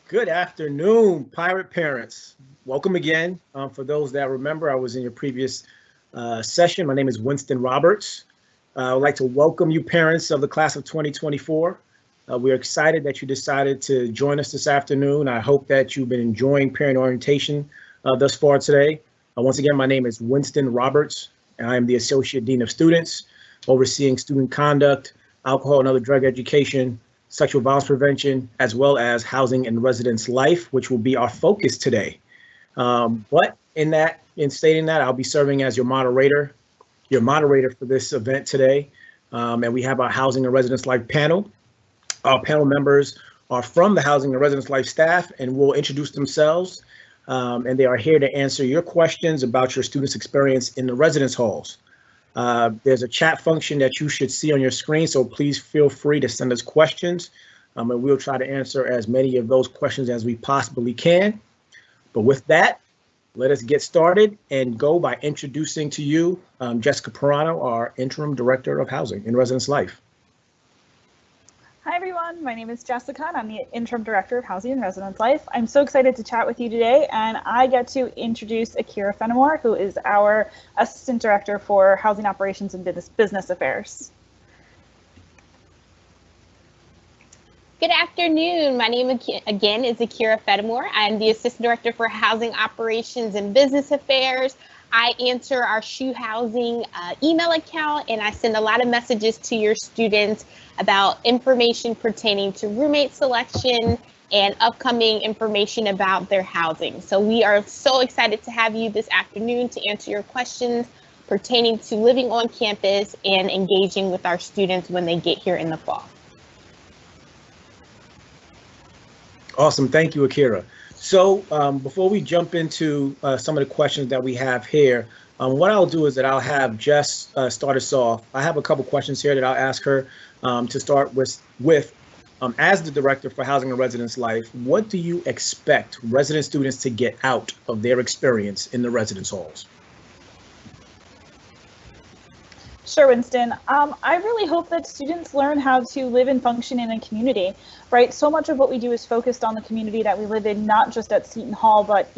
Good afternoon, pirate parents. Welcome again. For those that remember, I was in your previous session. My name is Winston Roberts. I would like to welcome you, parents of the class of 2024. We are excited that you decided to join us this afternoon. I hope that you've been enjoying parent orientation thus far today. Once again, my name is Winston Roberts, and I am the Associate Dean of Students, overseeing student conduct, alcohol and other drug education, sexual violence prevention, as well as housing and residence life, which will be our focus today. But in stating that, I'll be serving as your moderator for this event today. And we have our housing and residence life panel. Our panel members are from the housing and residence life staff and will introduce themselves. And they are here to answer your questions about your students' experience in the residence halls. There's a chat function that you should see on your screen, so please feel free to send us questions, and we'll try to answer as many of those questions as we possibly can. But with that, let us get started and go by introducing to you Jessica Proano, our Interim Director of Housing and Residence Life. Hi everyone, my name is Jessica and I'm the Interim Director of Housing and Residence Life. I'm so excited to chat with you today, and I get to introduce Akira Fenimore, who is our Assistant Director for Housing Operations and Business Affairs. Good afternoon. My name again is Akira Fenimore. I'm the Assistant Director for Housing Operations and Business Affairs. I answer our SHU Housing email account, and I send a lot of messages to your students about information pertaining to roommate selection and upcoming information about their housing. So we are so excited to have you this afternoon to answer your questions pertaining to living on campus and engaging with our students when they get here in the fall. Awesome. Thank you, Akira. So before we jump into some of the questions that we have here, what I'll do is that I'll have Jess start us off. I have a couple questions here that I'll ask her to start with. As the Director for Housing and Residence Life, what do you expect resident students to get out of their experience in the residence halls? Sure, Winston. I really hope that students learn how to live and function in a community, right? So much of what we do is focused on the community that we live in, not just at Seton Hall, but,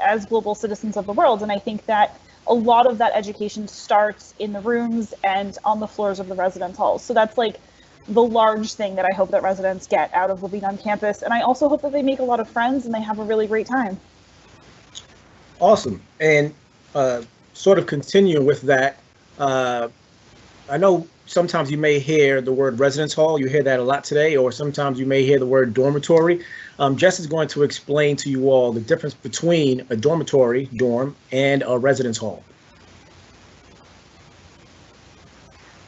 as global citizens of the world. And I think that a lot of that education starts in the rooms and on the floors of the residence halls. So that's like the large thing that I hope that residents get out of living on campus. And I also hope that they make a lot of friends and they have a really great time. Awesome. And sort of continue with that, I know sometimes you may hear the word residence hall. You hear that a lot today, or sometimes you may hear the word dormitory. Jess is going to explain to you all the difference between a dormitory, dorm, and a residence hall.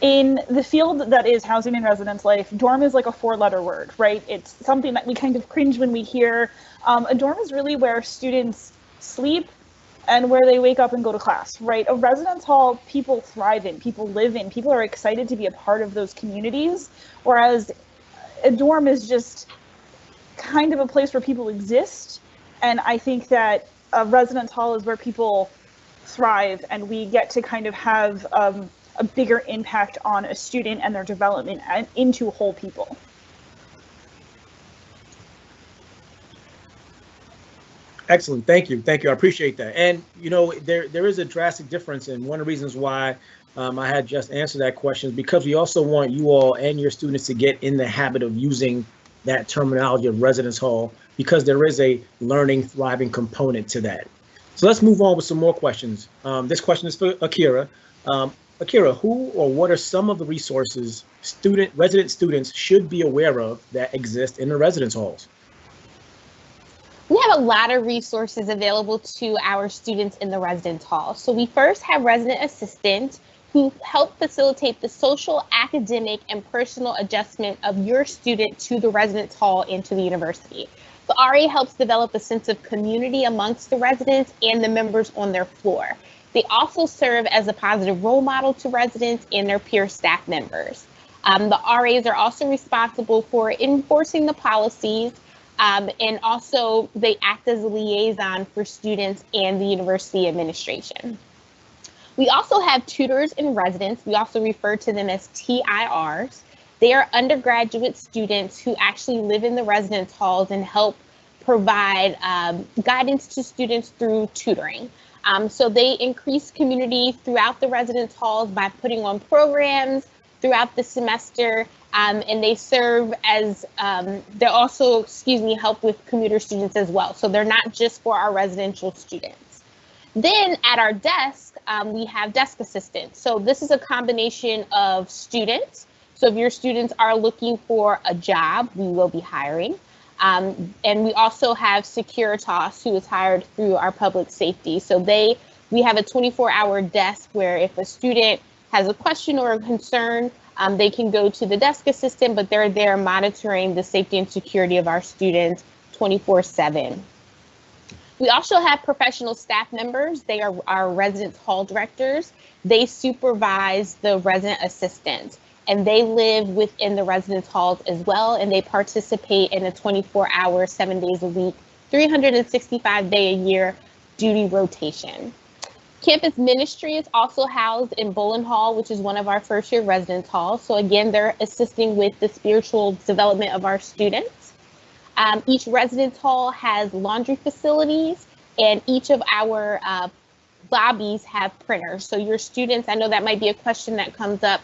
In the field that is housing and residence life, dorm is like a four-letter word, right? It's something that we kind of cringe when we hear. A dorm is really where students sleep and where they wake up and go to class, right? A residence hall, people thrive in, people live in, people are excited to be a part of those communities, whereas a dorm is just kind of a place where people exist. And I think that a residence hall is where people thrive, and we get to kind of have a bigger impact on a student and their development into whole people. Excellent. Thank you. Thank you. I appreciate that. And, there is a drastic difference. And one of the reasons why I had just answered that question is because we also want you all and your students to get in the habit of using that terminology of residence hall, because there is a learning, thriving component to that. So let's move on with some more questions. This question is for Akira. Akira, who or what are some of the resources resident students should be aware of that exist in the residence halls? We have a lot of resources available to our students in the residence hall. So we first have resident assistants who help facilitate the social, academic, and personal adjustment of your student to the residence hall and to the university. The RA helps develop a sense of community amongst the residents and the members on their floor. They also serve as a positive role model to residents and their peer staff members. The RAs are also responsible for enforcing the policies, and also they act as a liaison for students and the university administration. We also have tutors in residence. We also refer to them as TIRs. They are undergraduate students who actually live in the residence halls and help provide guidance to students through tutoring. So they increase community throughout the residence halls by putting on programs throughout the semester, and they serve as, they also, help with commuter students as well. So they're not just for our residential students. Then at our desk, we have desk assistants. So this is a combination of students. So if your students are looking for a job, we will be hiring. And we also have Securitas, who is hired through our public safety. So we have a 24-hour desk where if a student has a question or a concern, they can go to the desk assistant, but they're there monitoring the safety and security of our students 24/7. We also have professional staff members. They are our residence hall directors. They supervise the resident assistants, and they live within the residence halls as well, and they participate in a 24-hour, 7 days a week, 365-day-a-year duty rotation. Campus ministry is also housed in Bolin Hall, which is one of our first-year residence halls. So again, they're assisting with the spiritual development of our students. Each residence hall has laundry facilities, and each of our lobbies have printers. So your students, I know that might be a question that comes up.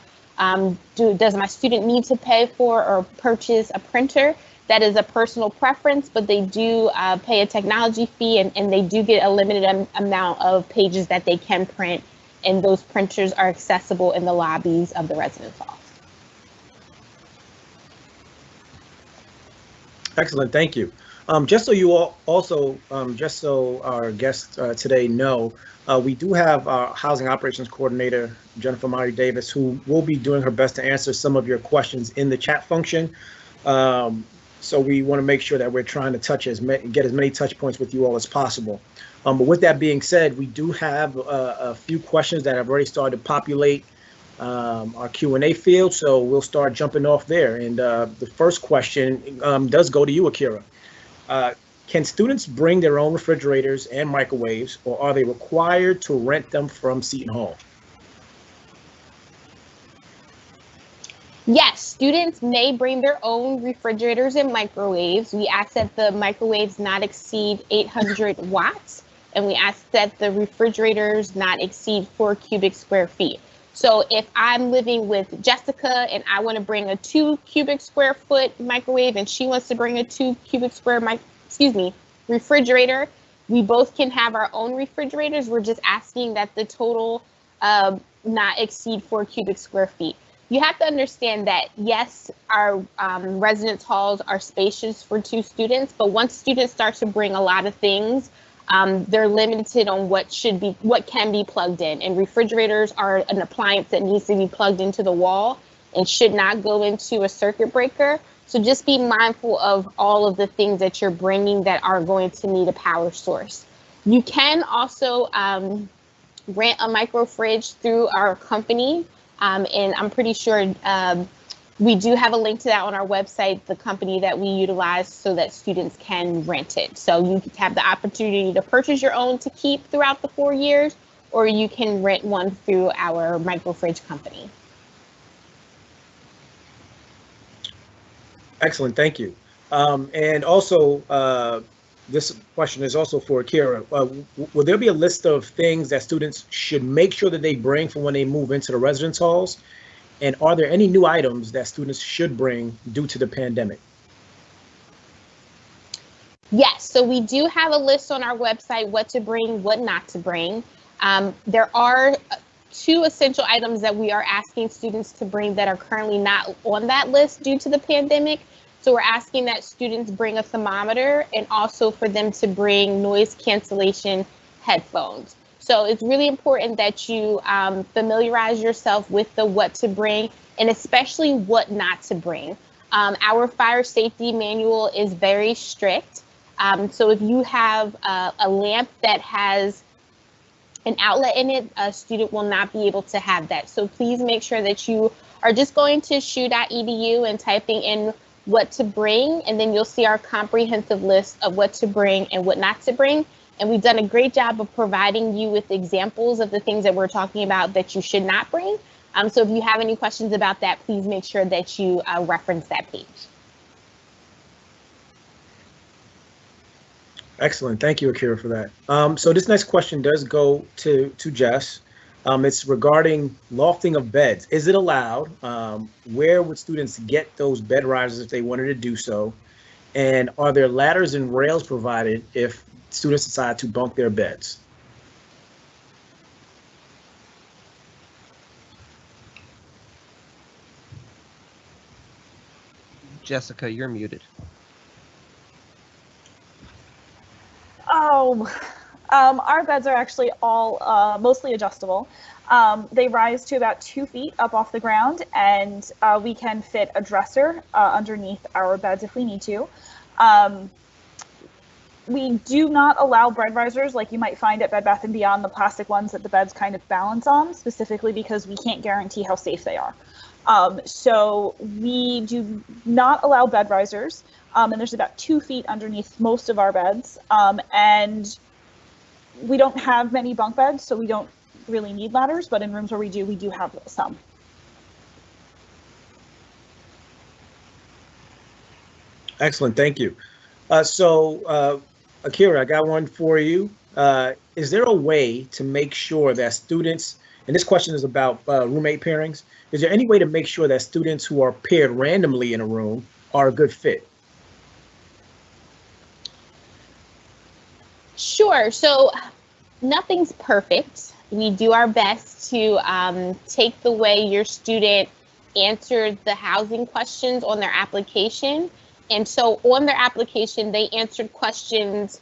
Does my student need to pay for or purchase a printer? That is a personal preference, but they do pay a technology fee, and they do get a limited amount of pages that they can print, and those printers are accessible in the lobbies of the residence halls. Excellent, thank you. Just so you all also, just so our guests today know, we do have our Housing Operations Coordinator, Jennifer Mari Davis, who will be doing her best to answer some of your questions in the chat function. So we want to make sure that we're trying to get as many touch points with you all as possible. But with that being said, we do have a few questions that have already started to populate our Q&A field, so we'll start jumping off there. And the first question does go to you, Akira. Can students bring their own refrigerators and microwaves, or are they required to rent them from Seton Hall? Yes, students may bring their own refrigerators and microwaves. We ask that the microwaves not exceed 800 watts, and we ask that the refrigerators not exceed 4 cubic square feet. So if I'm living with Jessica and I want to bring a 2 cubic square foot microwave, and she wants to bring a 2 cubic square refrigerator, we both can have our own refrigerators. We're just asking that the total not exceed 4 cubic square feet. You have to understand that, yes, our residence halls are spacious for 2 students, but once students start to bring a lot of things, they're limited on what can be plugged in. And refrigerators are an appliance that needs to be plugged into the wall and should not go into a circuit breaker. So just be mindful of all of the things that you're bringing that are going to need a power source. You can also rent a micro fridge through our company. And I'm pretty sure we do have a link to that on our website, the company that we utilize, so that students can rent it. So you have the opportunity to purchase your own to keep throughout the 4 years, or you can rent one through our micro fridge company. Excellent, thank you. And also, this question is also for Akira. Will there be a list of things that students should make sure that they bring for when they move into the residence halls? And are there any new items that students should bring due to the pandemic? Yes, so we do have a list on our website, what to bring, what not to bring. There are 2 essential items that we are asking students to bring that are currently not on that list due to the pandemic. So we're asking that students bring a thermometer, and also for them to bring noise cancellation headphones. So it's really important that you familiarize yourself with the what to bring, and especially what not to bring. Our fire safety manual is very strict. So if you have a lamp that has an outlet in it, a student will not be able to have that. So please make sure that you are just going to shu.edu and typing in what to bring, and then you'll see our comprehensive list of what to bring and what not to bring. And we've done a great job of providing you with examples of the things that we're talking about that you should not bring. So if you have any questions about that, please make sure that you reference that page. Excellent. Thank you, Akira, for that. So this next question does go to Jess. It's regarding lofting of beds. Is it allowed? Where would students get those bed risers if they wanted to do so? And are there ladders and rails provided if students decide to bunk their beds? Jessica, you're muted. Oh, our beds are actually all mostly adjustable. They rise to about 2 feet up off the ground, and we can fit a dresser underneath our beds if we need to. We do not allow bed risers like you might find at Bed Bath & Beyond, the plastic ones that the beds kind of balance on, specifically because we can't guarantee how safe they are. So we do not allow bed risers, and there's about 2 feet underneath most of our beds, and we don't have many bunk beds, so we don't really need ladders, but in rooms where we do have some. Excellent, thank you. So Akira, I got one for you. Is there a way to make sure that students, and this question is about roommate pairings, is there any way to make sure that students who are paired randomly in a room are a good fit? Sure. So nothing's perfect. We do our best to take the way your student answered the housing questions on their application. And so on their application, they answered questions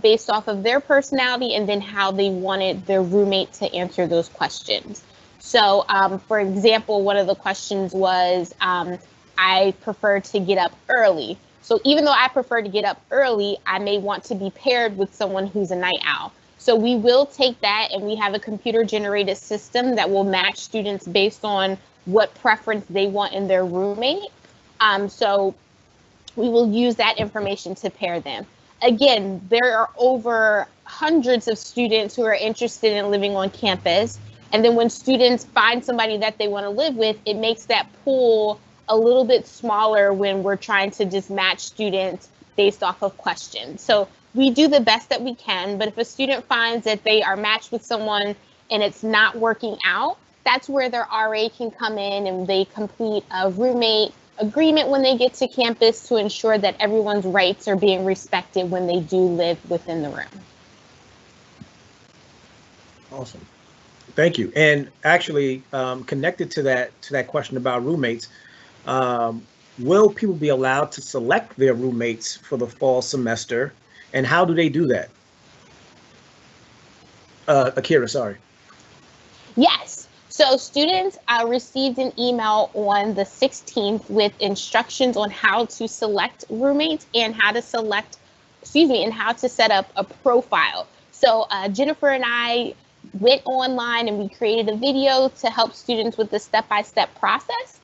based off of their personality and then how they wanted their roommate to answer those questions. So for example, one of the questions was, I prefer to get up early. So even though I prefer to get up early, I may want to be paired with someone who's a night owl. So we will take that, and we have a computer generated system that will match students based on what preference they want in their roommate. So we will use that information to pair them. Again, there are over hundreds of students who are interested in living on campus. And then when students find somebody that they want to live with, it makes that pool a little bit smaller when we're trying to just match students based off of questions. So we do the best that we can, but if a student finds that they are matched with someone and it's not working out, that's where their RA can come in and they complete a roommate agreement when they get to campus to ensure that everyone's rights are being respected when they do live within the room. Awesome. Thank you. And actually, connected to that question about roommates, will people be allowed to select their roommates for the fall semester, and how do they do that? Akira, sorry. Yes. So students received an email on the 16th with instructions on how to select roommates and how to select, and how to set up a profile. So Jennifer and I went online and we created a video to help students with the step-by-step process.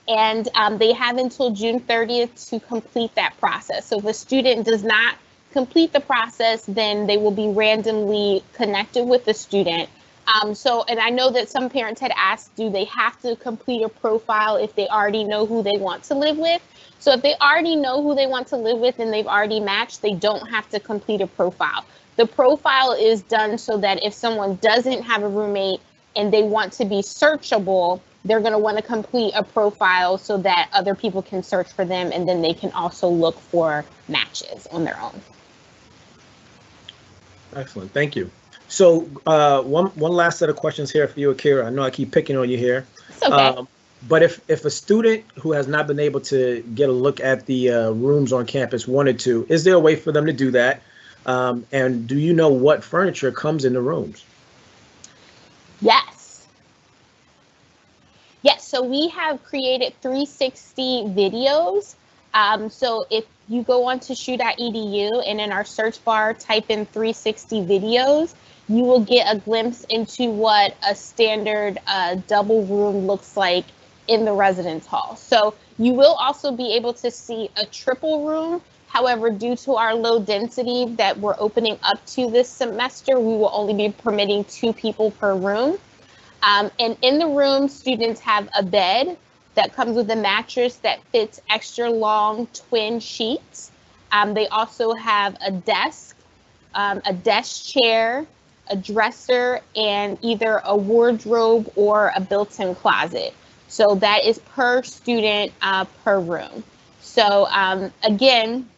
And they have until June 30th to complete that process. So if a student does not complete the process, then they will be randomly connected with the student. And I know that some parents had asked, do they have to complete a profile if they already know who they want to live with? So if they already know who they want to live with and they've already matched, they don't have to complete a profile. The profile is done so that if someone doesn't have a roommate and they want to be searchable, they're going to want to complete a profile so that other people can search for them, and then they can also look for matches on their own. Excellent. Thank you. So one last set of questions here for you, Akira. I know I keep picking on you here. It's okay. But if a student who has not been able to get a look at the rooms on campus wanted to, is there a way for them to do that? And do you know what furniture comes in the rooms? Yes. Yes, so we have created 360 videos. So if you go on to shu.edu and in our search bar type in 360 videos, you will get a glimpse into what a standard double room looks like in the residence hall. So you will also be able to see a triple room. However, due to our low density that we're opening up to this semester, we will only be permitting 2 people per room. And in the room, students have a bed that comes with a mattress that fits extra long twin sheets. They also have a desk chair, a dresser, and either a wardrobe or a built-in closet. So that is per student, per room. So again,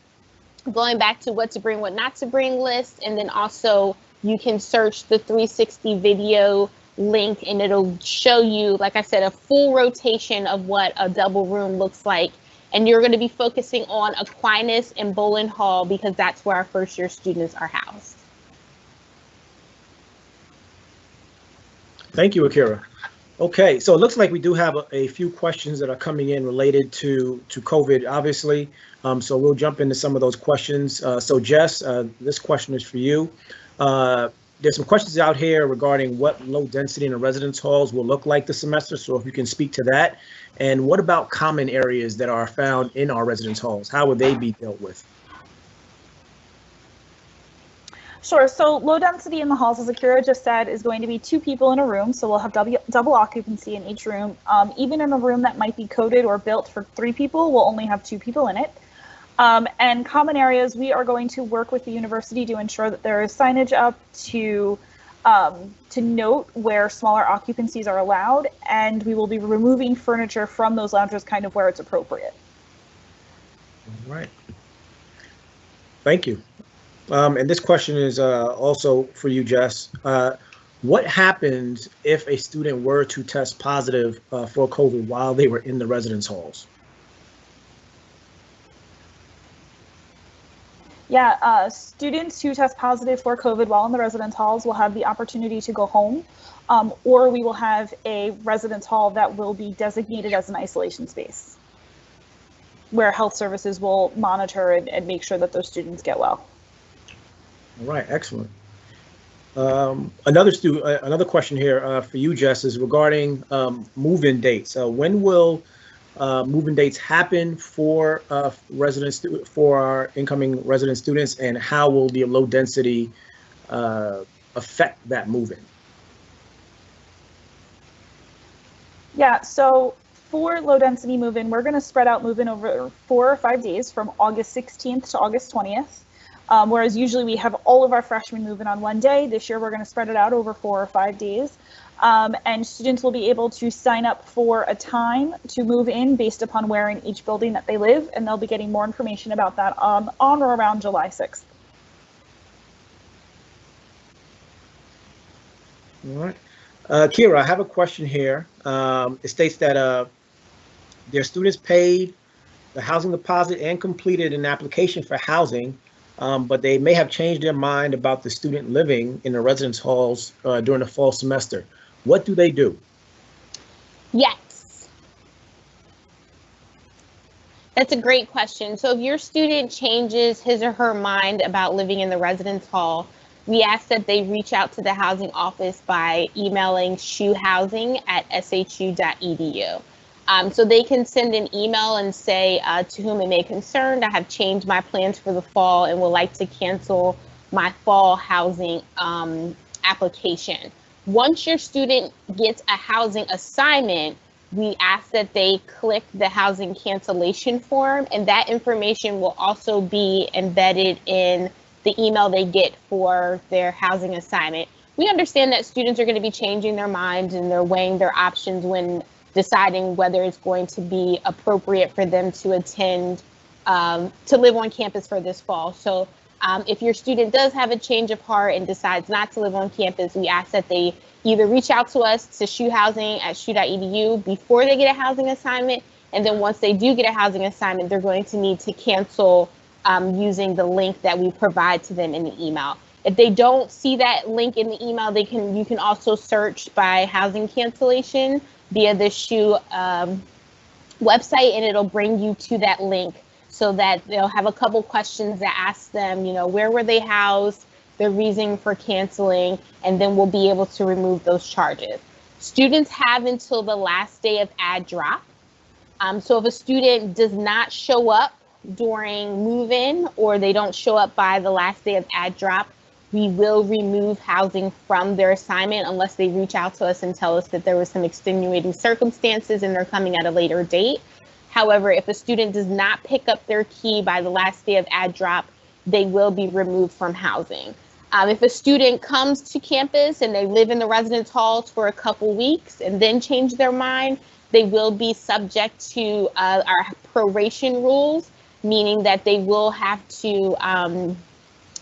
going back to what to bring, what not to bring list, and then also you can search the 360 video link and it'll show you, like I said, a full rotation of what a double room looks like. And you're going to be focusing on Aquinas and Bolin Hall because that's where our first year students are housed. Thank you, Akira. Okay, so it looks like we do have a few questions that are coming in related to COVID, obviously. So we'll jump into some of those questions. So Jess, this question is for you. There's some questions out here regarding what low density in the residence halls will look like this semester. So if you can speak to that. And what about common areas that are found in our residence halls? How would they be dealt with? Sure. So low density in the halls, as Akira just said, is going to be 2 people in a room. So we'll have double occupancy in each room. Even in a room that might be coded or built for 3 people, we'll only have 2 people in it. And common areas, we are going to work with the university to ensure that there is signage up to note where smaller occupancies are allowed, and we will be removing furniture from those lounges kind of where it's appropriate. All right. Thank you. And this question is also for you, Jess. What happens if a student were to test positive for COVID while they were in the residence halls? Yeah, students who test positive for COVID while in the residence halls will have the opportunity to go home, or we will have a residence hall that will be designated as an isolation space, where health services will monitor and make sure that those students get well. All right, excellent. Another question here for you, Jess, is regarding move-in dates. When will move-in dates happen for for our incoming resident students, and how will the low density affect that move-in? Yeah, so for low density move-in, we're going to spread out move-in over 4 or 5 days from August 16th to August 20th. Whereas usually we have all of our freshmen move in on one day. This year we're going to spread it out over 4 or 5 days. And students will be able to sign up for a time to move in based upon where in each building that they live, and they'll be getting more information about that on or around July 6th. All right. Kira, I have a question here. It states that their students paid the housing deposit and completed an application for housing, but they may have changed their mind about the student living in the residence halls during the fall semester. What do they do? Yes. That's a great question. So if your student changes his or her mind about living in the residence hall, we ask that they reach out to the housing office by emailing shuhousing@shu.edu. So they can send an email and say, to whom it may concern, I have changed my plans for the fall and would like to cancel my fall housing application. Once your student gets a housing assignment, we ask that they click the housing cancellation form, and that information will also be embedded in the email they get for their housing assignment. We understand that students are going to be changing their minds and they're weighing their options when deciding whether it's going to be appropriate for them to attend, to live on campus for this fall. So if your student does have a change of heart and decides not to live on campus, we ask that they either reach out to us to shuhousing@shu.edu before they get a housing assignment, and then once they do get a housing assignment, they're going to need to cancel using the link that we provide to them in the email. If they don't see that link in the email, you can also search by housing cancellation via the SHU website, and it'll bring you to that link, so that they'll have a couple questions that ask them, where were they housed, their reason for canceling, and then we'll be able to remove those charges. Students have until the last day of add drop. So if a student does not show up during move-in, or they don't show up by the last day of add drop, we will remove housing from their assignment unless they reach out to us and tell us that there was some extenuating circumstances and they're coming at a later date. However, if a student does not pick up their key by the last day of ad drop, they will be removed from housing. If a student comes to campus and they live in the residence halls for a couple weeks and then change their mind, they will be subject to our proration rules, meaning that they will have to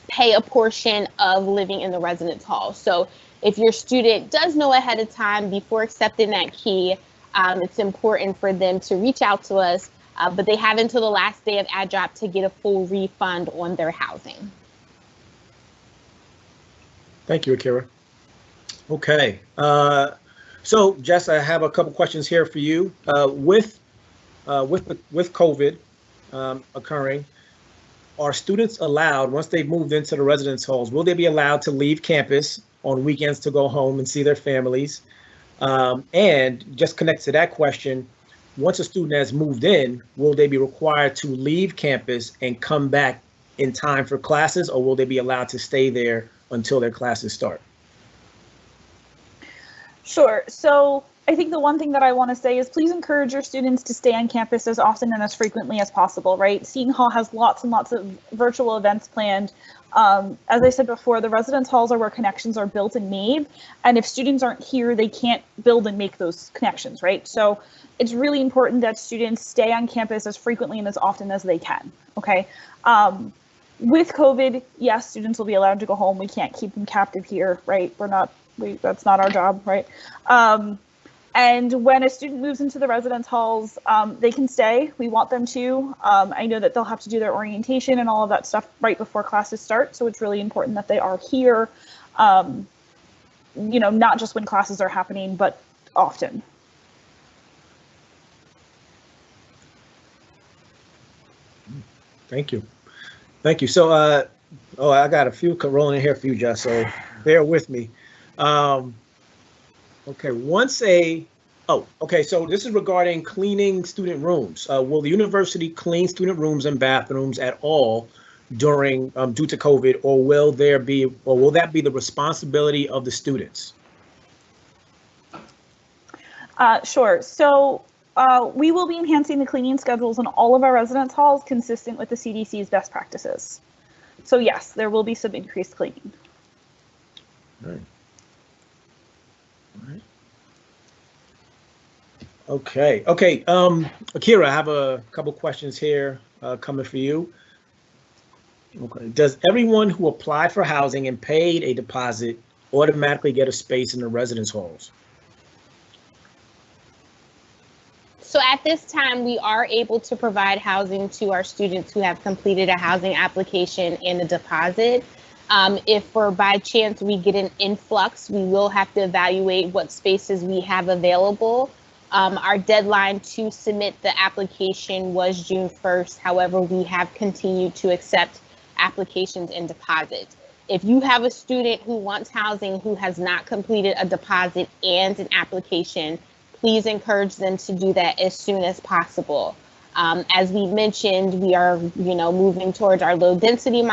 pay a portion of living in the residence hall. So if your student does know ahead of time before accepting that key, it's important for them to reach out to us, but they have until the last day of ad drop to get a full refund on their housing. Thank you, Akira. Okay. So, Jess, I have a couple questions here for you. With COVID occurring, are students allowed, once they've moved into the residence halls, will they be allowed to leave campus on weekends to go home and see their families? And just connect to that question, once a student has moved in, will they be required to leave campus and come back in time for classes, or will they be allowed to stay there until their classes start? Sure. So I think the one thing that I want to say is please encourage your students to stay on campus as often and as frequently as possible, right? Seton Hall has lots and lots of virtual events planned. As I said before, the residence halls are where connections are built and made. And if students aren't here, they can't build and make those connections, right? So it's really important that students stay on campus as frequently and as often as they can, okay? With COVID, yes, students will be allowed to go home. We can't keep them captive here, right? That's not our job, right? And when a student moves into the residence halls, they can stay. We want them to. I know that they'll have to do their orientation and all of that stuff right before classes start. So it's really important that they are here, not just when classes are happening, but often. Thank you. Thank you. So, I got a few rolling in here for you, Jess, so bear with me. Okay, so this is regarding cleaning student rooms. Will the university clean student rooms and bathrooms at all during due to COVID, or will that be the responsibility of the students? Sure. So we will be enhancing the cleaning schedules in all of our residence halls consistent with the CDC's best practices. So yes, there will be some increased cleaning. All right. All right. Okay. Akira, I have a couple questions here coming for you. Okay. Does everyone who applied for housing and paid a deposit automatically get a space in the residence halls? So at this time, we are able to provide housing to our students who have completed a housing application and a deposit. If for by chance we get an influx, we will have to evaluate what spaces we have available. Our deadline to submit the application was June 1st. However, we have continued to accept applications and deposits. If you have a student who wants housing who has not completed a deposit and an application, please encourage them to do that as soon as possible. As we mentioned, we are, moving towards our low density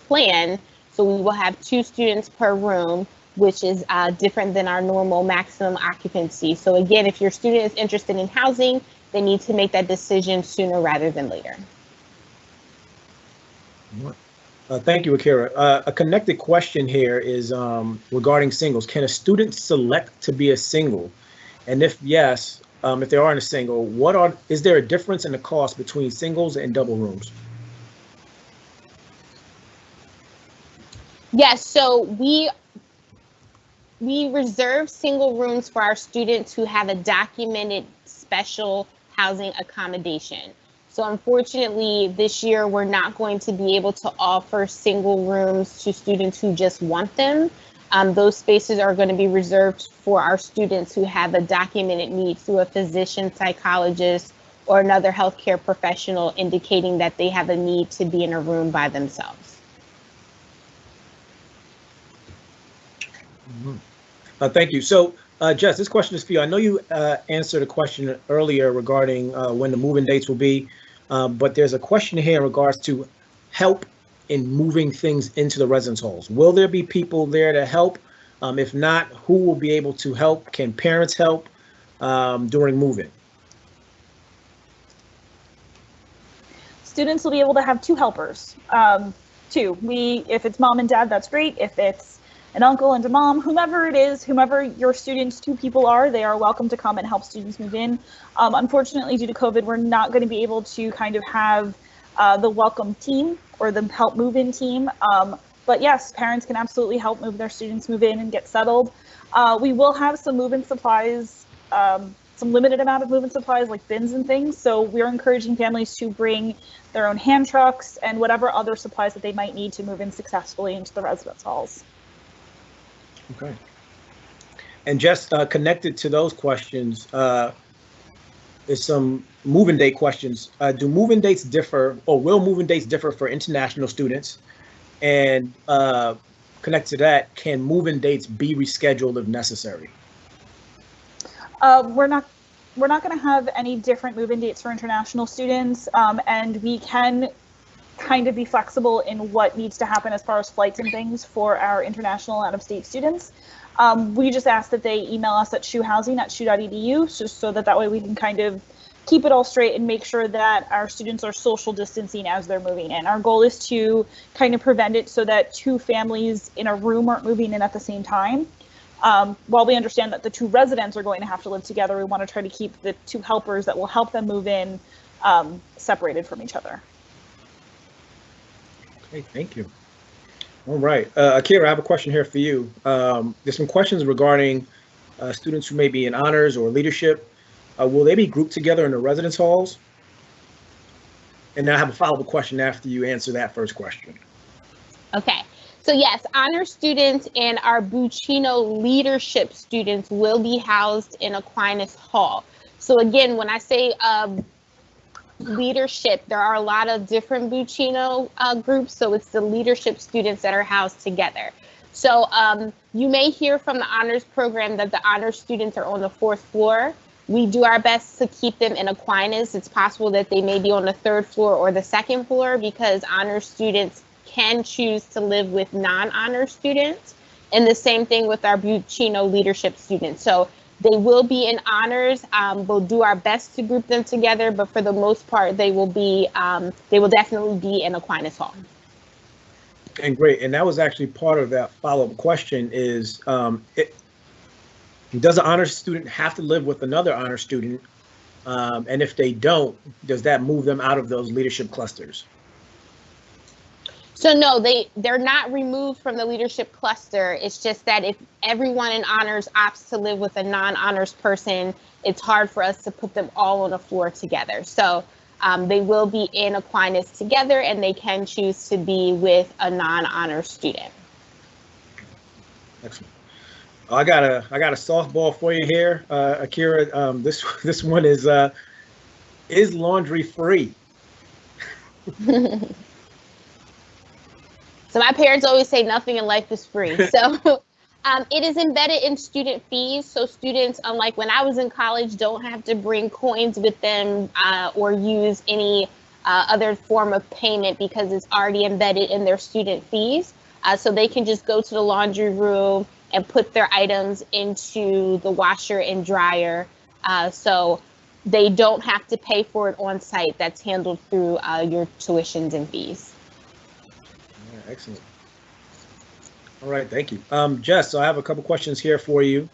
plan. So we will have 2 students per room, which is different than our normal maximum occupancy. So again, if your student is interested in housing, they need to make that decision sooner rather than later. Thank you, Akira. A connected question here is regarding singles. Can a student select to be a single? And if yes, if they aren't a single, is there a difference in the cost between singles and double rooms? Yes, so we reserve single rooms for our students who have a documented special housing accommodation. So unfortunately, this year, we're not going to be able to offer single rooms to students who just want them. Those spaces are going to be reserved for our students who have a documented need through a physician, psychologist, or another healthcare professional indicating that they have a need to be in a room by themselves. Thank you. So, Jess, this question is for you. I know you answered a question earlier regarding when the move-in dates will be, but there's a question here in regards to help in moving things into the residence halls. Will there be people there to help? If not, who will be able to help? Can parents help? during move-in? Students will be able to have two helpers. If it's mom and dad, that's great. If it's an uncle and a mom, whomever it is, whomever your students' two people are, they are welcome to come and help students move in. Unfortunately, due to COVID, we're not going to be able to kind of have the welcome team or the help move in team. But yes, parents can absolutely help move their students move in and get settled. We will have some move-in supplies, some limited amount of move-in supplies like bins and things. So we're encouraging families to bring their own hand trucks and whatever other supplies that they might need to move in successfully into the residence halls. Okay. And just connected to those questions, is some move-in date questions. Do move-in dates differ, or will move-in dates differ for international students? And connected to that, can move-in dates be rescheduled if necessary? We're not going to have any different move-in dates for international students, and we can kind of be flexible in what needs to happen as far as flights and things for our international out-of-state students. We just ask that they email us at shuhousing@shu.edu, so that way we can kind of keep it all straight and make sure that our students are social distancing as they're moving in. Our goal is to kind of prevent it so that two families in a room aren't moving in at the same time. While we understand that the two residents are going to have to live together, we want to try to keep the two helpers that will help them move in separated from each other. Okay, thank you. All right, Akira, I have a question here for you. There's some questions regarding students who may be in honors or leadership. Will they be grouped together in the residence halls? And then I have a follow-up question after you answer that first question. Okay. So yes, honor students and our Buccino leadership students will be housed in Aquinas Hall. So again, when I say leadership, there are a lot of different Buccino groups. So it's the leadership students that are housed together. So you may hear from the honors program that the honors students are on the 4th floor. We do our best to keep them in Aquinas. It's possible that they may be on the 3rd floor or the 2nd floor because honors students can choose to live with non-honor students, and the same thing with our Buccino leadership students. So they will be in honors. We'll do our best to group them together, but for the most part, they will definitely be in Aquinas Hall. And great, and that was actually part of that follow-up question is, does an honor student have to live with another honor student? And if they don't, does that move them out of those leadership clusters? So no, they're not removed from the leadership cluster. It's just that if everyone in honors opts to live with a non-honors person, it's hard for us to put them all on the floor together. So they will be in Aquinas together, and they can choose to be with a non-honors student. Excellent. I got a softball for you here, Akira. This one is laundry free? So my parents always say nothing in life is free. So it is embedded in student fees. So students, unlike when I was in college, don't have to bring coins with them or use any other form of payment because it's already embedded in their student fees. So they can just go to the laundry room and put their items into the washer and dryer. So they don't have to pay for it on site. That's handled through your tuitions and fees. Excellent. All right, thank you. Jess, so I have a couple questions here for you.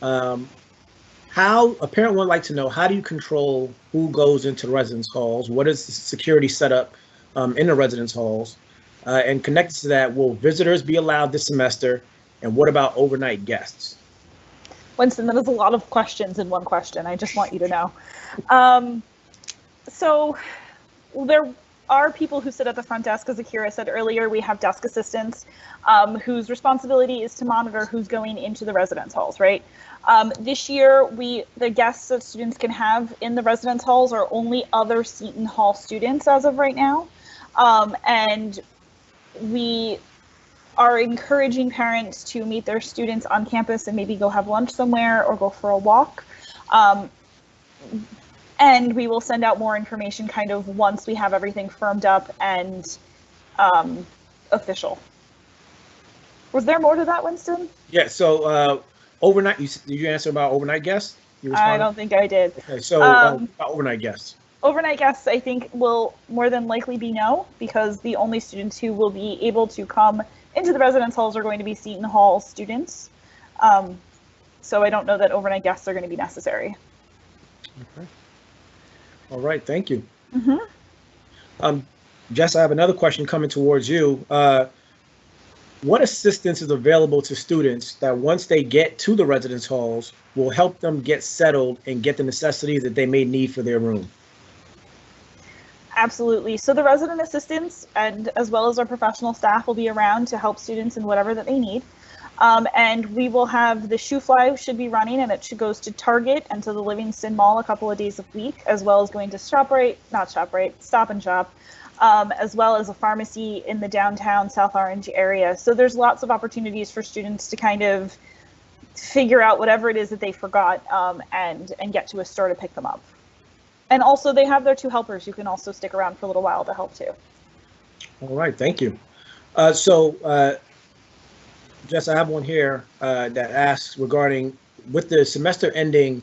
How a parent would like to know, how do you control who goes into residence halls? What is the security setup in the residence halls? And connected to that, will visitors be allowed this semester? And what about overnight guests? Winston, that is a lot of questions in one question. I just want you to know. So there are people who sit at the front desk. As Akira said earlier, we have desk assistants whose responsibility is to monitor who's going into the residence halls, right? This year, the guests that students can have in the residence halls are only other Seton Hall students as of right now. And we are encouraging parents to meet their students on campus and maybe go have lunch somewhere or go for a walk. And we will send out more information kind of once we have everything firmed up and official. Was there more to that, Winston? Yeah, so overnight, did you answer about overnight guests? You I responded? don't think I did. Okay, so about overnight guests. Overnight guests, I think, will more than likely be no, because the only students who will be able to come into the residence halls are going to be Seton Hall students. So I don't know that overnight guests are going to be necessary. Okay. All right, thank you. Mm-hmm. Jess, I have another question coming towards you. What assistance is available to students that once they get to the residence halls will help them get settled and get the necessities that they may need for their room? Absolutely. So the resident assistants and as well as our professional staff will be around to help students in whatever that they need. And we will have the shoe fly should be running, and it goes to Target and to the Livingston Mall a couple of days a week, as well as going to Stop and Shop, as well as a pharmacy in the downtown South Orange area. So there's lots of opportunities for students to kind of figure out whatever it is that they forgot and get to a store to pick them up. And also they have their two helpers who can also stick around for a little while to help too. All right, thank you. Jess, I have one here that asks regarding with the semester ending,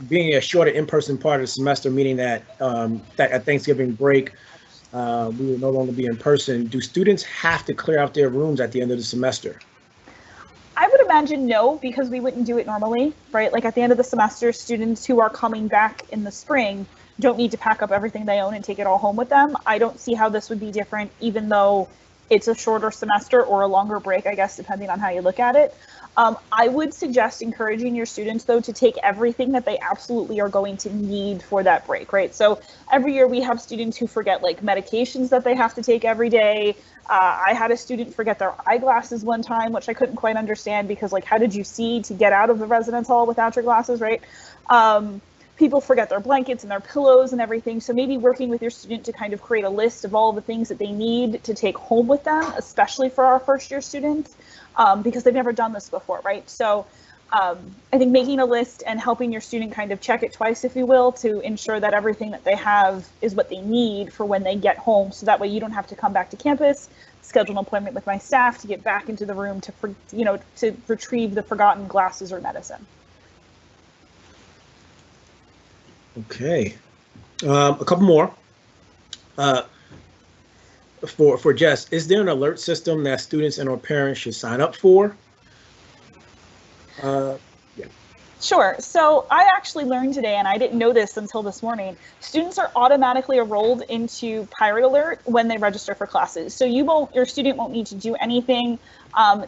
being a shorter in-person part of the semester, meaning that that at Thanksgiving break, we will no longer be in person. Do students have to clear out their rooms at the end of the semester? I would imagine no, because we wouldn't do it normally, right? Like at the end of the semester, students who are coming back in the spring don't need to pack up everything they own and take it all home with them. I don't see how this would be different, even though it's a shorter semester or a longer break, I guess, depending on how you look at it. I would suggest encouraging your students, though, to take everything that they absolutely are going to need for that break, right? So every year we have students who forget like medications that they have to take every day. I had a student forget their eyeglasses one time, which I couldn't quite understand because like, how did you see to get out of the residence hall without your glasses, right? People forget their blankets and their pillows and everything. So maybe working with your student to kind of create a list of all the things that they need to take home with them, especially for our first year students, because they've never done this before, right? So I think making a list and helping your student kind of check it twice, if you will, to ensure that everything that they have is what they need for when they get home. So that way you don't have to come back to campus, schedule an appointment with my staff to get back into the room to retrieve the forgotten glasses or medicine. Okay, a couple more. For Jess, is there an alert system that students and or parents should sign up for? Sure. So I actually learned today, and I didn't know this until this morning, students are automatically enrolled into Pirate Alert when they register for classes. So your student won't need to do anything.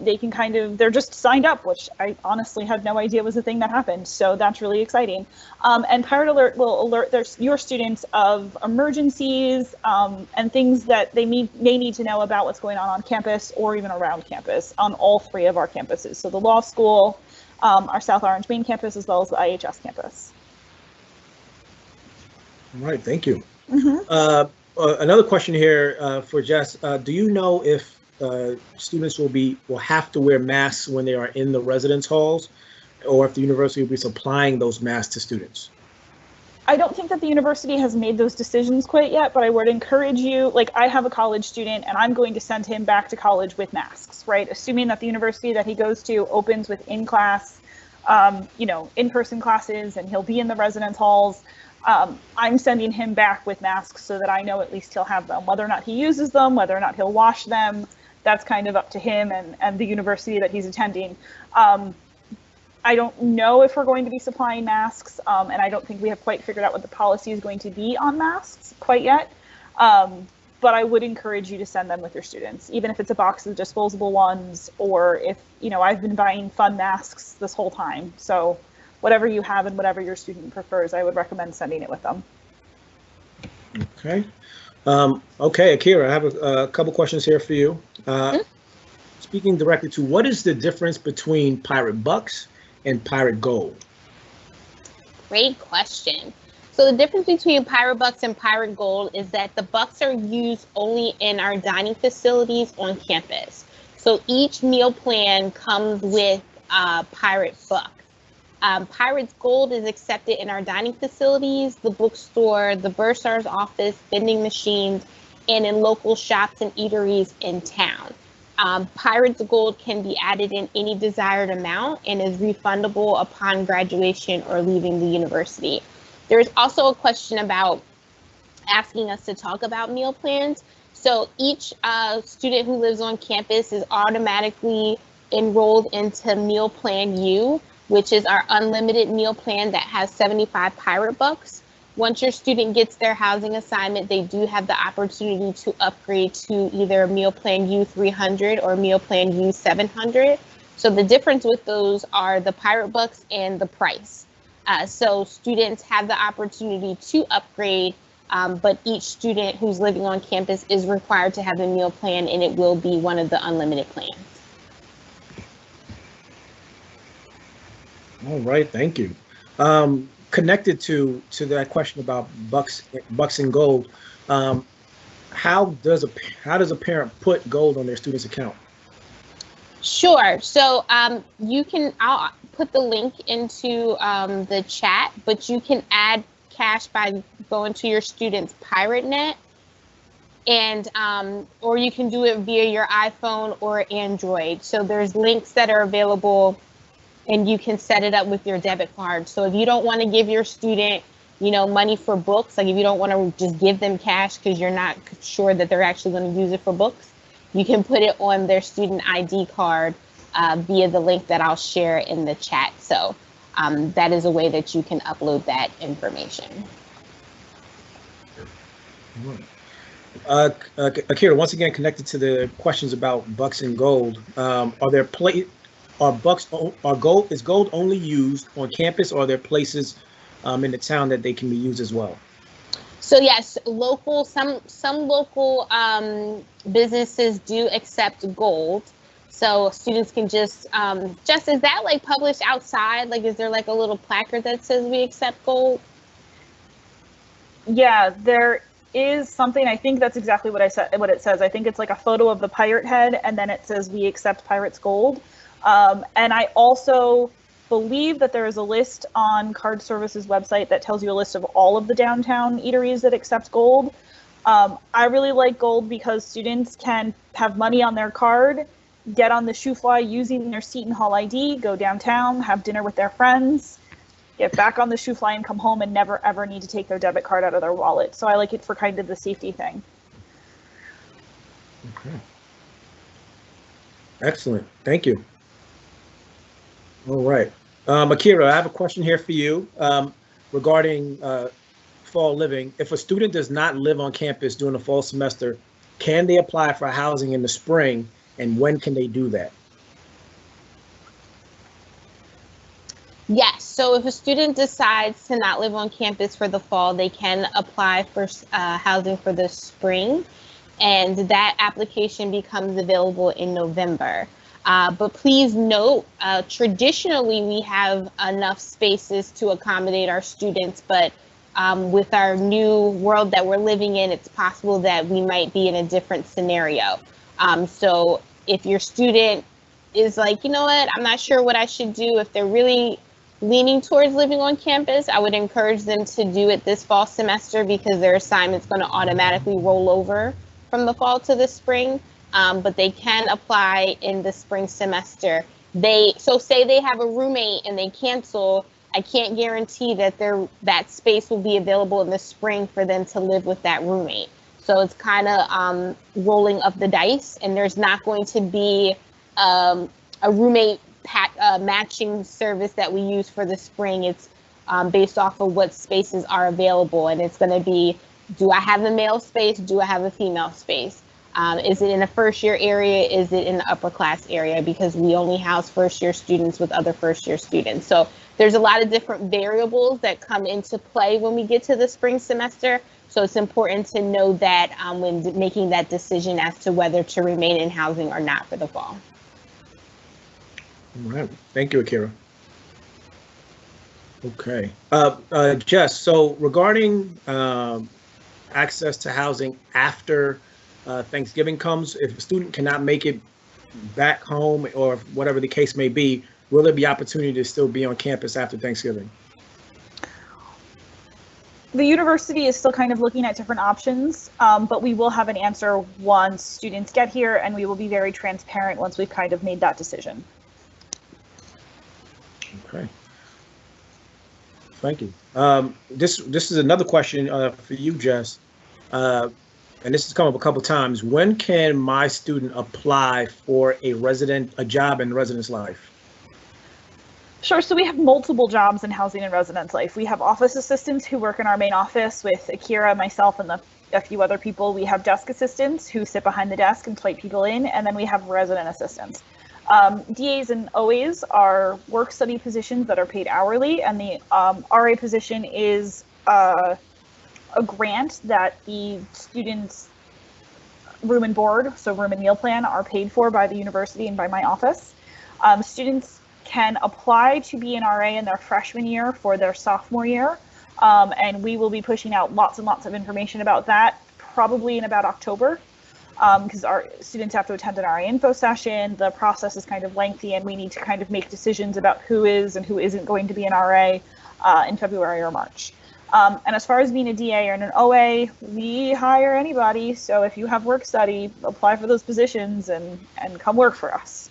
They can they're just signed up, which I honestly had no idea was a thing that happened. So that's really exciting. And Pirate Alert will alert your students of emergencies and things that they may need to know about what's going on campus or even around campus on all three of our campuses. So the law school, our South Orange main campus, as well as the IHS campus. All right, thank you. Mm-hmm. Another question here for Jess. Do you know if students will have to wear masks when they are in the residence halls, or if the university will be supplying those masks to students? I don't think that the university has made those decisions quite yet, but I would encourage you, like I have a college student and I'm going to send him back to college with masks, right? Assuming that the university that he goes to opens with in-class, in-person classes, and he'll be in the residence halls. I'm sending him back with masks so that I know at least he'll have them. Whether or not he uses them, whether or not he'll wash them, that's kind of up to him and the university that he's attending. I don't know if we're going to be supplying masks, and I don't think we have quite figured out what the policy is going to be on masks quite yet. But I would encourage you to send them with your students, even if it's a box of disposable ones, or if, I've been buying fun masks this whole time. So whatever you have and whatever your student prefers, I would recommend sending it with them. Okay. Okay, Akira, I have a couple questions here for you. Speaking directly to, what is the difference between Pirate Bucks and Pirate Gold? Great question. So the difference between Pirate Bucks and Pirate Gold is that the Bucks are used only in our dining facilities on campus. So each meal plan comes with Pirate Buck. Pirates Gold is accepted in our dining facilities, the bookstore, the bursar's office, vending machines, and in local shops and eateries in town. Pirates Gold can be added in any desired amount and is refundable upon graduation or leaving the university. There's also a question about asking us to talk about meal plans. So each student who lives on campus is automatically enrolled into Meal Plan U, which is our unlimited meal plan that has 75 pirate bucks. Once your student gets their housing assignment, they do have the opportunity to upgrade to either Meal Plan U 300 or Meal Plan U 700. So the difference with those are the pirate bucks and the price. So students have the opportunity to upgrade, but each student who's living on campus is required to have a meal plan, and it will be one of the unlimited plans. All right, thank you. Connected to that question about bucks and gold, how does a parent put gold on their student's account? Sure. So I'll put the link into the chat, but you can add cash by going to your student's pirate net, and or you can do it via your iPhone or Android. So there's links that are available, and you can set it up with your debit card. So if you don't want to give your student, money for books, like if you don't want to just give them cash because you're not sure that they're actually going to use it for books, you can put it on their student ID card via the link that I'll share in the chat. So that is a way that you can upload that information. Akira, once again, connected to the questions about bucks and gold, is gold only used on campus, or are there places in the town that they can be used as well? So yes, some local businesses do accept gold. So students can just is that like published outside? Like, is there like a little placard that says we accept gold? Yeah, there is something. I think that's exactly what it says. I think it's like a photo of the pirate head, and then it says we accept Pirates Gold. And I also believe that there is a list on Card Services website that tells you a list of all of the downtown eateries that accept gold. I really like gold because students can have money on their card, get on the shoe fly using their Seton Hall ID, go downtown, have dinner with their friends, get back on the shoe fly and come home and never ever need to take their debit card out of their wallet. So I like it for kind of the safety thing. Okay. Excellent. Thank you. All right. Akira, I have a question here for you regarding fall living. If a student does not live on campus during the fall semester, can they apply for housing in the spring, and when can they do that? Yes. So if a student decides to not live on campus for the fall, they can apply for housing for the spring, and that application becomes available in November. But please note, traditionally we have enough spaces to accommodate our students, but with our new world that we're living in, it's possible that we might be in a different scenario. So if your student is like, you know what, I'm not sure what I should do, if they're really leaning towards living on campus, I would encourage them to do it this fall semester, because their assignment's going to automatically roll over from the fall to the spring. But they can apply in the spring semester. So say they have a roommate and they cancel, I can't guarantee that that space will be available in the spring for them to live with that roommate. So it's kind of rolling up the dice, and there's not going to be a roommate matching service that we use for the spring. It's based off of what spaces are available, and it's going to be, do I have a male space? Do I have a female space? Is it in a first year area? Is it in the upper class area? Because we only house first year students with other first year students. So there's a lot of different variables that come into play when we get to the spring semester. So it's important to know that when making that decision as to whether to remain in housing or not for the fall. All right. Thank you, Akira. Okay. Jess, so regarding access to housing after Thanksgiving comes, if a student cannot make it back home or whatever the case may be, will there be opportunity to still be on campus after Thanksgiving? The university is still kind of looking at different options, but we will have an answer once students get here, and we will be very transparent once we've kind of made that decision. Okay. Thank you. This is another question for you, Jess, and this has come up a couple times. When can my student apply for a job in residence life? Sure. So we have multiple jobs in housing and residence life. We have office assistants who work in our main office with Akira, myself, and a few other people. We have desk assistants who sit behind the desk and swipe people in, and then we have resident assistants. DAs and OAs are work study positions that are paid hourly, and the RA position is a grant that the students' room and board, so room and meal plan, are paid for by the university and by my office. Students can apply to be an RA in their freshman year for their sophomore year, and we will be pushing out lots and lots of information about that probably in about October, because our students have to attend an RA info session. The process is kind of lengthy, and we need to kind of make decisions about who is and who isn't going to be an RA in February or March. And as far as being a DA or an OA, we hire anybody. So if you have work study, apply for those positions and come work for us.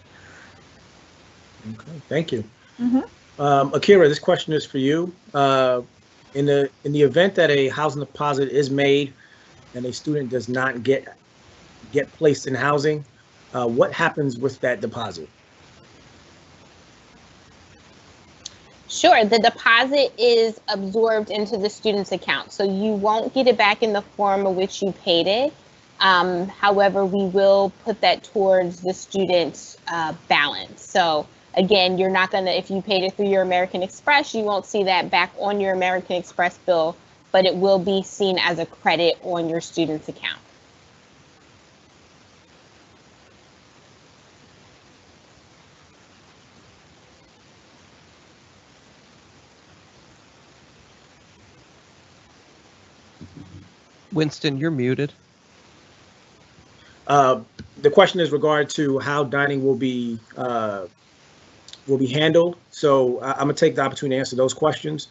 Okay, thank you. Mm-hmm. Akira, this question is for you. In the event that a housing deposit is made and a student does not get placed in housing, what happens with that deposit? Sure, the deposit is absorbed into the student's account, so you won't get it back in the form of which you paid it. However, we will put that towards the student's balance. So again, you're not gonna, if you paid it through your American Express, you won't see that back on your American Express bill, but it will be seen as a credit on your student's account. Winston, you're muted. The question is regard to how dining will be handled. So I'm gonna take the opportunity to answer those questions.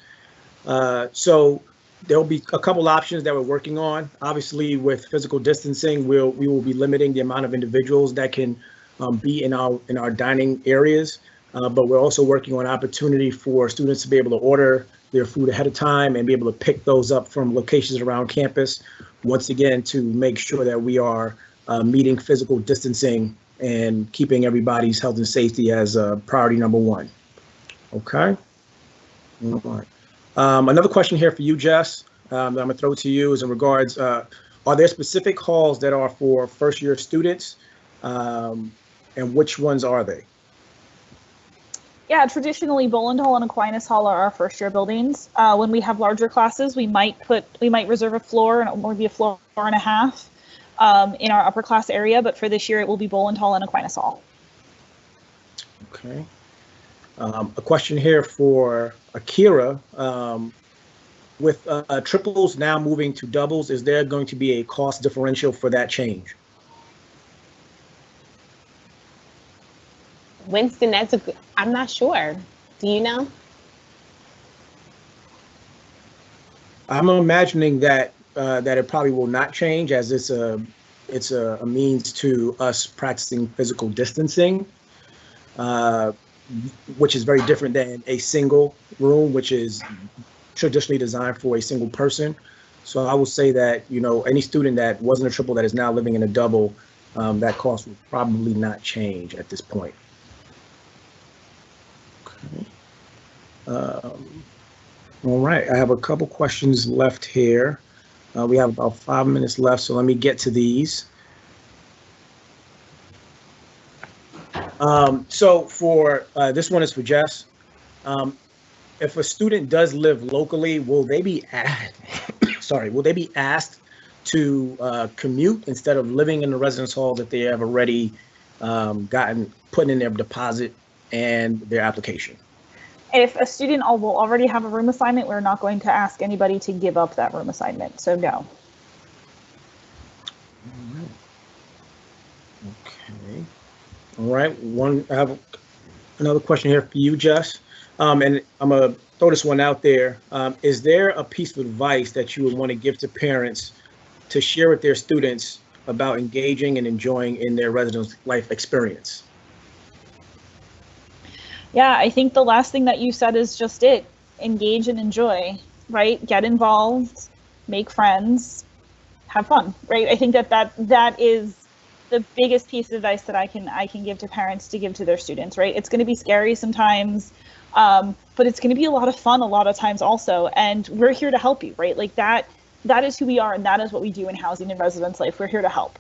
So there'll be a couple options that we're working on. Obviously, with physical distancing, we will be limiting the amount of individuals that can be in our dining areas. But we're also working on opportunity for students to be able to order their food ahead of time and be able to pick those up from locations around campus. Once again, to make sure that we are meeting physical distancing and keeping everybody's health and safety as priority number one. Okay. All right. Another question here for you, Jess, that I'm gonna throw to you is in regards, are there specific halls that are for first year students, and which ones are they? Yeah, traditionally Boland Hall and Aquinas Hall are our first year buildings. When we have larger classes, we might reserve a floor and maybe a floor and a half in our upper class area, but for this year it will be Boland Hall and Aquinas Hall. Okay. A question here for Akira. With triples now moving to doubles, is there going to be a cost differential for that change? Winston, I'm not sure. Do you know? I'm imagining that it probably will not change, as it's a means to us practicing physical distancing, which is very different than a single room, which is traditionally designed for a single person. So I will say that, you know, any student that wasn't a triple that is now living in a double, that cost will probably not change at this point. Okay. All right, I have a couple questions left here. We have about 5 minutes left, so let me get to these. So for this one is for Jess. If a student does live locally, will they be asked to commute instead of living in the residence hall that they have already put in their deposit and their application? If a student will already have a room assignment, we're not going to ask anybody to give up that room assignment, so no. Okay. All right. I have another question here for you, Jess. And I'm gonna throw this one out there. Is there a piece of advice that you would want to give to parents to share with their students about engaging and enjoying in their residence life experience? Yeah, I think the last thing that you said is just it. Engage and enjoy, right? Get involved, make friends, have fun, right? I think that is the biggest piece of advice that I can give to parents to give to their students, right? It's going to be scary sometimes, but it's going to be a lot of fun a lot of times also, and we're here to help you, right? Like that is who we are, and that is what we do in housing and residence life. We're here to help.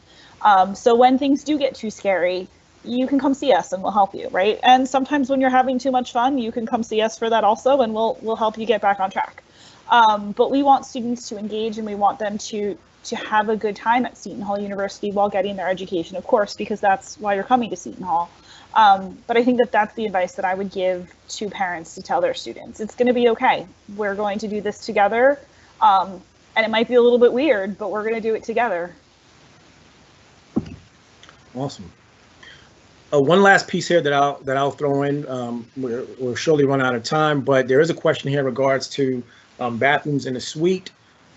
So when things do get too scary, you can come see us and we'll help you, right? And sometimes when you're having too much fun, you can come see us for that also, and we'll help you get back on track. But we want students to engage, and we want them to have a good time at Seton Hall University while getting their education, of course, because that's why you're coming to Seton Hall. But I think that's the advice that I would give to parents to tell their students. It's going to be okay. We're going to do this together. And it might be a little bit weird, but we're going to do it together. Awesome. One last piece here that I'll throw in. We'll surely run out of time, but there is a question here in regards to bathrooms in the suite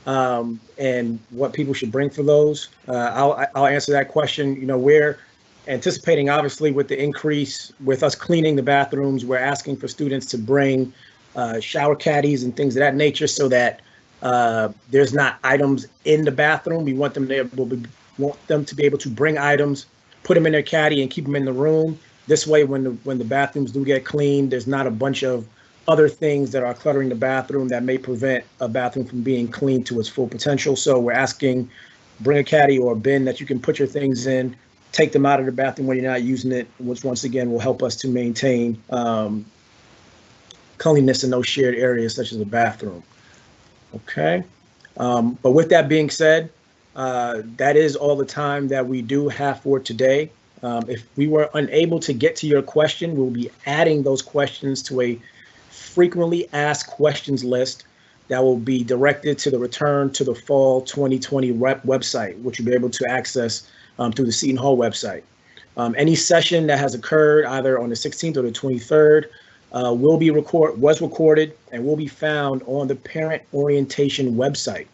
and what people should bring for those. I'll answer that question. You know, we're anticipating, obviously, with the increase with us cleaning the bathrooms, we're asking for students to bring shower caddies and things of that nature, so that there's not items in the bathroom. We want them to be able to bring items, put them in their caddy, and keep them in the room. This way, when the bathrooms do get cleaned, there's not a bunch of other things that are cluttering the bathroom that may prevent a bathroom from being cleaned to its full potential. So we're asking, bring a caddy or a bin that you can put your things in, take them out of the bathroom when you're not using it, which once again will help us to maintain cleanliness in those shared areas such as the bathroom. Okay. But with that being said, that is all the time that we do have for today. If we were unable to get to your question, we'll be adding those questions to a frequently asked questions list that will be directed to the Return to the Fall 2020 website, which you'll be able to access through the Seton Hall website. Any session that has occurred either on the 16th or the 23rd was recorded and will be found on the Parent Orientation website.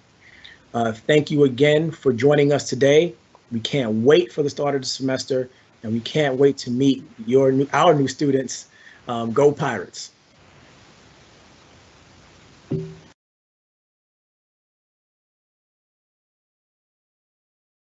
Thank you again for joining us today. We can't wait for the start of the semester, and we can't wait to meet our new students. Go Pirates!